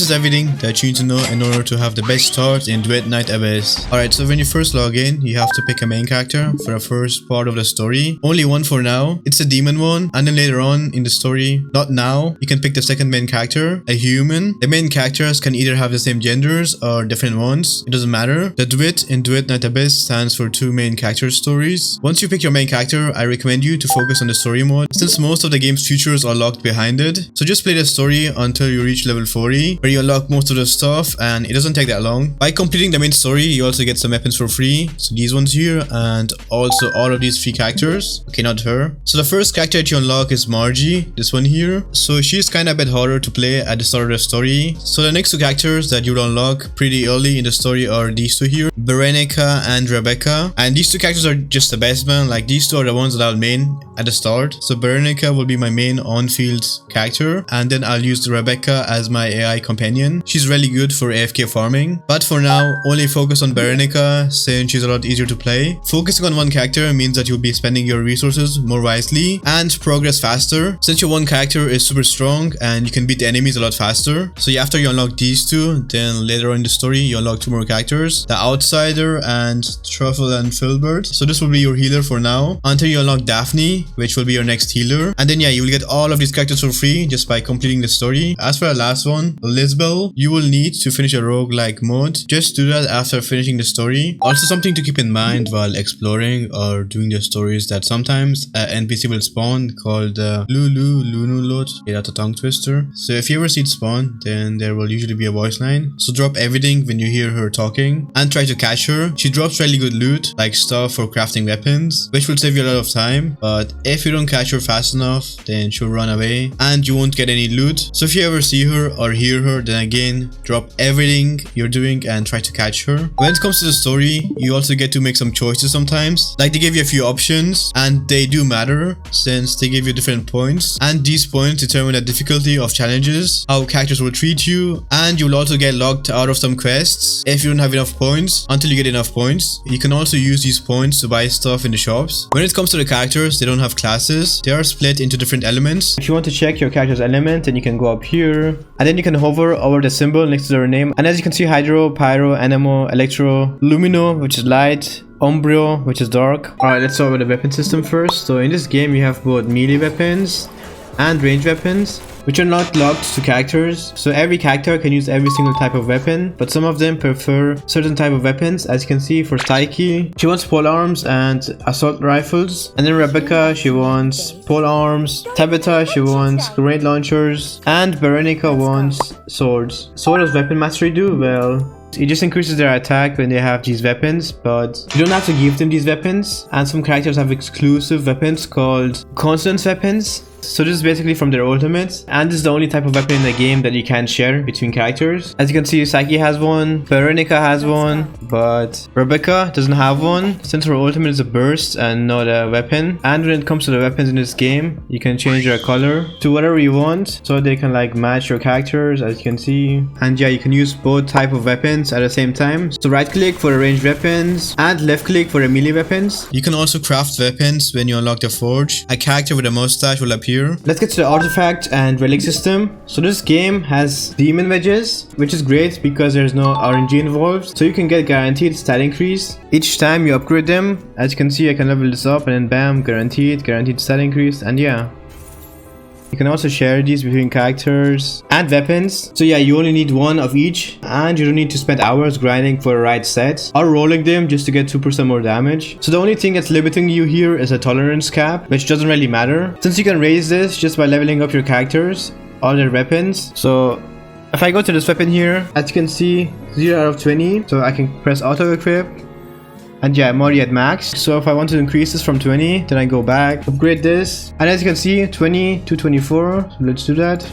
is everything that you need to know in order to have the best start in Duet Night Abyss. Alright, so when you first log in, you have to pick a main character for the first part of the story. Only one for now. It's a demon one, and then later on in the story, not now, you can pick the second main character, a human. The main characters can either have the same genders or different ones. It doesn't matter. The Duet in Duet Night Abyss stands for 2 main character stories. Once you pick your main character, I recommend you to focus on the story mode, since most of the game's features are locked behind it. So just play the story until you reach level 40, where you unlock most of the stuff, and it doesn't take that long. By completing the main story, you also get some weapons for free. So these ones here, and also all of these 3 characters. Okay, not her. So the first character that you unlock is Margie, this one here. So she's kind of a bit harder to play at the start of the story. So the next 2 characters that you'll unlock pretty early in the story are these 2 here, Veronica and Rebecca. And these 2 characters are just the best, man. Like, these 2 are the ones that I'll main at the start. So Veronica will be my main on-field character, and then I'll use Rebecca as my AI companion. She's really good for AFK farming, but for now only focus on Veronica since she's a lot easier to play. Focusing on one character means that you'll be spending your resources more wisely and progress faster, since your one character is super strong and you can beat the enemies a lot faster. So after you unlock these 2, then later on in the story you unlock 2 more characters, the Outsider and Truffle and Filbert. So this will be your healer for now until you unlock Daphne, which will be your next healer. And then you will get all of these characters for free just by completing the story. As for the last one, Lisbel, you will need to finish a roguelike mode. Just do that after finishing the story. Also, something to keep in mind while exploring or doing the stories, that sometimes an NPC will spawn called Lunulot. Okay, that's a tongue twister. So if you ever see it spawn, then there will usually be a voice line. So drop everything when you hear her talking and try to catch her. She drops really good loot, like stuff for crafting weapons, which will save you a lot of time. But if you don't catch her fast enough, then she'll run away and you won't get any loot. So if you ever see her or hear her, then again, drop everything you're doing and try to catch her. When it comes to the story, you also get to make some choices sometimes. Like, they give you a few options, and they do matter since they give you different points, and these points determine the difficulty of challenges, how characters will treat you, and you'll also get locked out of some quests if you don't have enough points. Until you get enough points, you can also use these points to buy stuff in the shops. When it comes to the characters, they don't have classes. They are split into different elements. If you want to check your character's element, then you can go up here, and then you can hover over the symbol next to their name, and as you can see, Hydro, Pyro, Anemo, Electro, Lumino, which is light, Umbrio, which is dark. Alright, let's start with the weapon system first. So in this game you have both melee weapons and range weapons, which are not locked to characters. So every character can use every single type of weapon, but some of them prefer certain type of weapons. As you can see, for Psyche, she wants pole arms and assault rifles, and then Rebecca, she wants pole arms, Tabitha, she wants grenade launchers, and Veronica wants swords. So what does weapon mastery do? Well, it just increases their attack when they have these weapons, but you don't have to give them these weapons. And some characters have exclusive weapons called consonance weapons. So this is basically from their ultimates, and this is the only type of weapon in the game that you can share between characters. As you can see, Psyche has one, Veronica has one, but Rebecca doesn't have one, since her ultimate is a burst and not a weapon. And when it comes to the weapons in this game, you can change their color to whatever you want, so they can like match your characters, as you can see. And you can use both type of weapons at the same time. So right click for the ranged weapons and left click for the melee weapons. You can also craft weapons when you unlock the forge. A character with a mustache will appear. Let's get to the artifact and relic system. So this game has demon wedges, which is great because there's no RNG involved, so you can get guaranteed stat increase each time you upgrade them. As you can see, I can level this up and then bam, guaranteed stat increase. And you can also share these between characters and weapons. So you only need one of each, and you don't need to spend hours grinding for the right set or rolling them just to get 2% more damage. So the only thing that's limiting you here is a tolerance cap, which doesn't really matter, since you can raise this just by leveling up your characters, all their weapons. So if I go to this weapon here, as you can see, 0 out of 20, so I can press auto equip. And I'm already at max. So if I want to increase this from 20, then I go back, upgrade this. And as you can see, 20 to 24. So let's do that.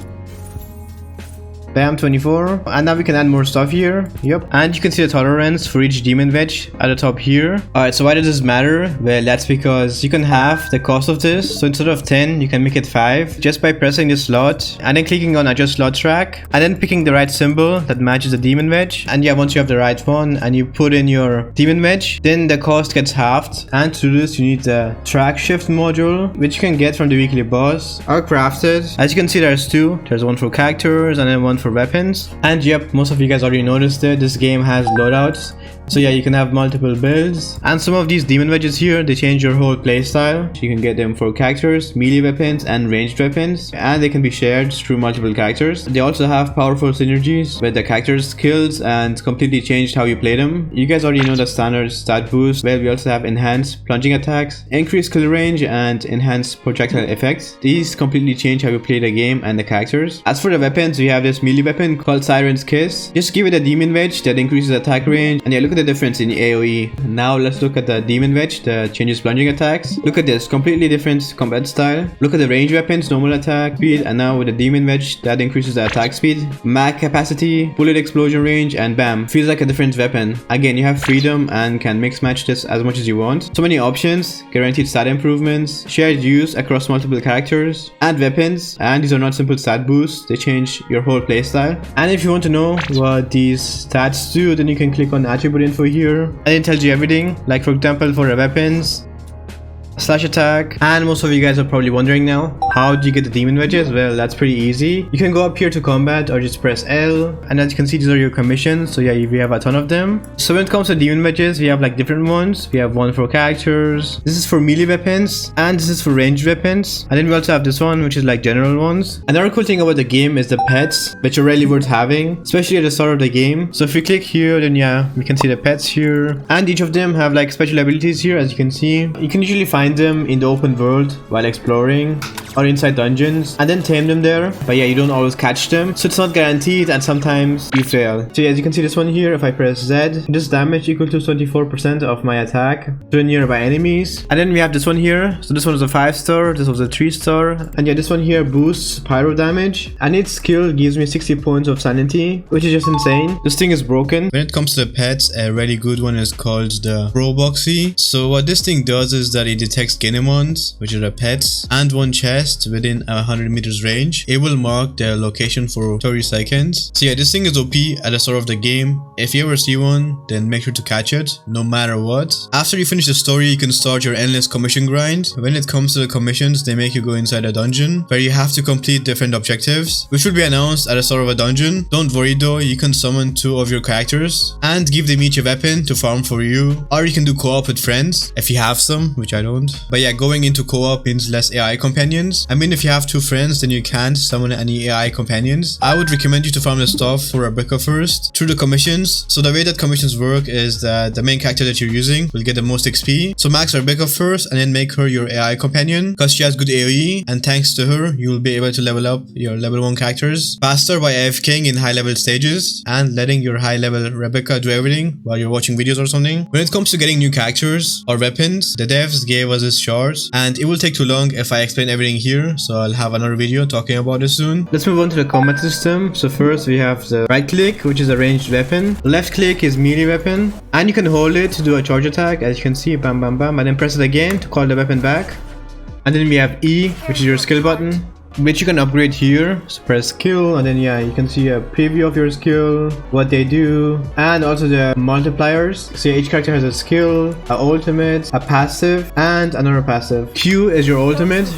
Bam, 24. And now we can add more stuff here. Yep. And you can see the tolerance for each demon wedge at the top here. Alright, so why does this matter? Well, that's because you can halve the cost of this. So instead of 10, you can make it 5 just by pressing this slot and then clicking on adjust slot track and then picking the right symbol that matches the demon wedge. And once you have the right one and you put in your demon wedge, then the cost gets halved. And to do this, you need the track shift module, which you can get from the weekly boss or crafted. As you can see, there's 2. There's one for characters and then one for weapons. And yep, most of you guys already noticed it, this game has loadouts. So yeah, you can have multiple builds. And some of these demon wedges here, they change your whole playstyle. You can get them for characters, melee weapons, and ranged weapons. And they can be shared through multiple characters. They also have powerful synergies with the characters' skills and completely changed how you play them. You guys already know the standard stat boost, where we also have enhanced plunging attacks, increased kill range, and enhanced projectile effects. These completely change how you play the game and the characters. As for the weapons, we have this melee weapon called Siren's Kiss. Just give it a demon wedge that increases attack range, and yeah, look at the difference in AoE. Now let's look at the demon wedge that changes plunging attacks. Look at this, completely different combat style. Look at the range weapons, normal attack speed, and now with the demon wedge that increases the attack speed, mag capacity, bullet explosion range, and bam, feels like a different weapon. Again, you have freedom and can mix match this as much as you want. So many options, guaranteed stat improvements, shared use across multiple characters and weapons, and these are not simple stat boosts, they change your whole playstyle. And if you want to know what these stats do, then you can click on attribute info here, and it tells you everything. Like for example, for the weapons, slash attack. And most of you guys are probably wondering now, how do you get the demon wedges? Well, that's pretty easy. You can go up here to combat or just press L, and as you can see, these are your commissions. So yeah, we have a ton of them. So when it comes to demon wedges, we have like different ones. We have one for characters, this is for melee weapons, and this is for ranged weapons. And then we also have this one, which is like general ones. Another cool thing about the game is the pets, which are really worth having, especially at the start of the game. So if we click here, then yeah, we can see the pets here, and each of them have like special abilities here. As you can see, you can usually find them in the open world while exploring or inside dungeons and then tame them there, but yeah, you don't always catch them, so it's not guaranteed and sometimes you fail. So yeah, as you can see this one here, if I press Z, this damage equal to 24% of my attack to nearby enemies. And then we have this one here, so this one was a 5-star, this was a 3-star, and yeah, this one here boosts pyro damage, and its skill gives me 60 points of sanity, which is just insane. This thing is broken. When it comes to the pets, a really good one is called the Proboxy. So what this thing does is that it detects Ganemons, which are the pets, and one chest within 100 meters range. It will mark their location for 30 seconds. So yeah, this thing is OP at the start of the game. If you ever see one, then make sure to catch it, no matter what. After you finish the story, you can start your endless commission grind. When it comes to the commissions, they make you go inside a dungeon where you have to complete different objectives, which will be announced at the start of a dungeon. Don't worry though, you can summon 2 of your characters and give them each a weapon to farm for you, or you can do co-op with friends if you have some, which I don't. But yeah, going into co-op means less AI companions. I mean, if you have 2 friends, then you can't summon any AI companions. I would recommend you to farm the stuff for Rebecca first through the commissions. So the way that commissions work is that the main character that you're using will get the most XP. So max Rebecca first and then make her your AI companion because she has good AoE, and thanks to her, you will be able to level up your level 1 characters faster by AFKing in high level stages and letting your high level Rebecca do everything while you're watching videos or something. When it comes to getting new characters or weapons, the devs gave us this chart, and it will take too long if I explain everything here, so I'll have another video talking about this soon. Let's move on to the combat system. So first we have the right click, which is a ranged weapon. Left click is melee weapon, and you can hold it to do a charge attack, as you can see, bam bam bam, and then press it again to call the weapon back. And then we have E, which is your skill button, which you can upgrade here. So press skill, and then yeah, you can see a preview of your skill, what they do, and also the multipliers. So yeah, each character has a skill, a ultimate, a passive, and another passive. Q is your ultimate.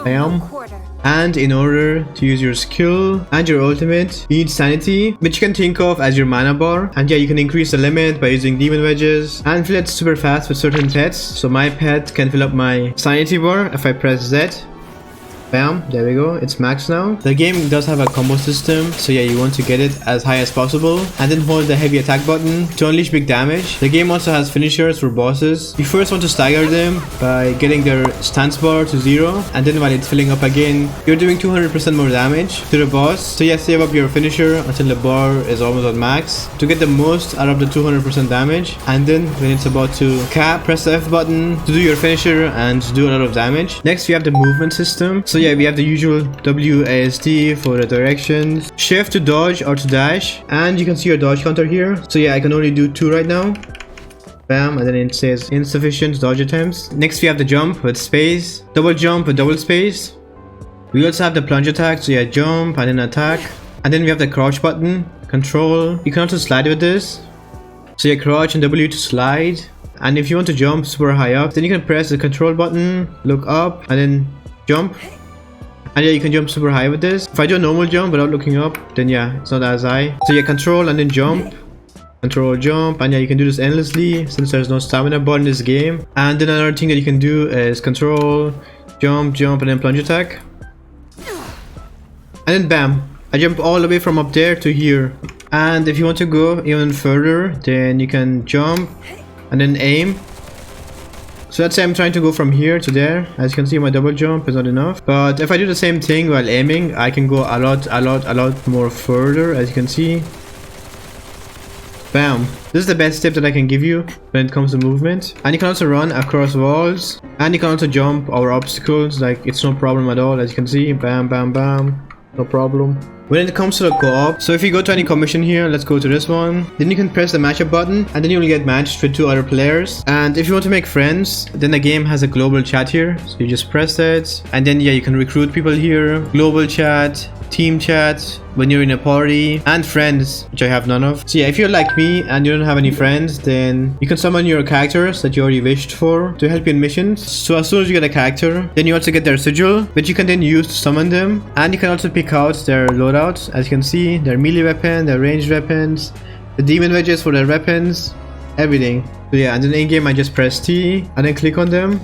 Bam. And in order to use your skill and your ultimate, you need sanity, which you can think of as your mana bar. And yeah, you can increase the limit by using demon wedges and fill it super fast with certain pets. So my pet can fill up my sanity bar if I press Z. Bam, there we go, it's max now. The game does have a combo system, so yeah, you want to get it as high as possible and then hold the heavy attack button to unleash big damage. The game also has finishers for bosses. You first want to stagger them by getting their stance bar to 0, and then while it's filling up again, you're doing 200% more damage to the boss. So yeah, save up your finisher until the bar is almost at max to get the most out of the 200% damage, and then when it's about to cap, press the F button to do your finisher and do a lot of damage. Next we have the movement system. So yeah, we have the usual WASD for the directions, shift to dodge or to dash, and you can see your dodge counter here. So yeah, I can only do 2 right now. Bam, and then it says insufficient dodge attempts. Next we have the jump with space, double jump with double space. We also have the plunge attack, so yeah, jump and then attack. And then we have the crouch button, control. You can also slide with this. So yeah, crouch and W to slide. And if you want to jump super high up, then you can press the control button, look up, and then jump. And yeah, you can jump super high with this. If I do a normal jump without looking up, then yeah, it's not as high. So yeah, control and then jump. Control, jump, and yeah, you can do this endlessly since there's no stamina bar in this game. And then another thing that you can do is control, jump, and then plunge attack. And then bam, I jump all the way from up there to here. And if you want to go even further, then you can jump and then aim. So let's say I'm trying to go from here to there. As you can see, my double jump is not enough. But if I do the same thing while aiming, I can go a lot more further, as you can see. Bam. This is the best tip that I can give you when it comes to movement. And you can also run across walls. And you can also jump over obstacles. Like, it's no problem at all, as you can see. Bam, bam, bam. No problem. When it comes to the co-op, so if you go to any commission here, let's go to this one. Then you can press the matchup button, and then you'll get matched with 2 other players. And if you want to make friends, then the game has a global chat here. So you just press it, and then yeah, you can recruit people here. Global chat, team chat, when you're in a party, and friends, which I have none of. So yeah, if you're like me and you don't have any friends, then you can summon your characters that you already wished for to help you in missions. So as soon as you get a character, then you also get their sigil, which you can then use to summon them. And you can also pick out their loadouts. As you can see, their melee weapon, their ranged weapons, the demon wedges for their weapons, everything. So yeah, and then in game I just press T and then click on them.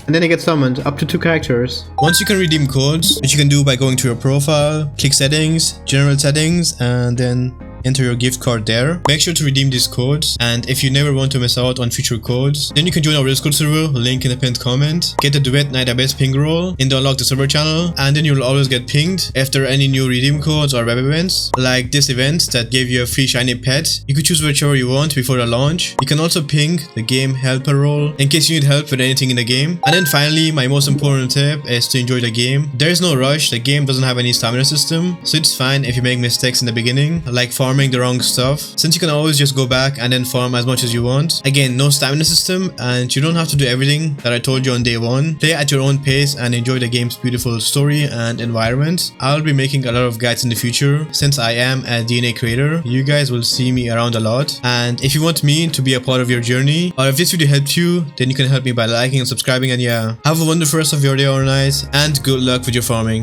And then they get summoned, up to 2 characters. Once you can redeem codes, which you can do by going to your profile, click settings, general settings, and then enter your gift card there. Make sure to redeem these codes, and if you never want to miss out on future codes, then you can join our Discord server, link in the pinned comment, get the Duet Night Abyss ping roll, and unlock the server channel, and then you'll always get pinged after any new redeem codes or web events, like this event that gave you a free shiny pet. You could choose whichever you want before the launch. You can also ping the game helper role in case you need help with anything in the game. And then finally, my most important tip is to enjoy the game. There is no rush, the game doesn't have any stamina system, so it's fine if you make mistakes in the beginning, like farming the wrong stuff, since you can always just go back and then farm as much as you want. Again, no stamina system, and you don't have to do everything that I told you on day 1. Play at your own pace and enjoy the game's beautiful story and environment. I'll be making a lot of guides in the future, since I am a DNA creator. You guys will see me around a lot, and if you want me to be a part of your journey, or if this video helped you, then you can help me by liking and subscribing. And yeah, have a wonderful rest of your day or night, and good luck with your farming.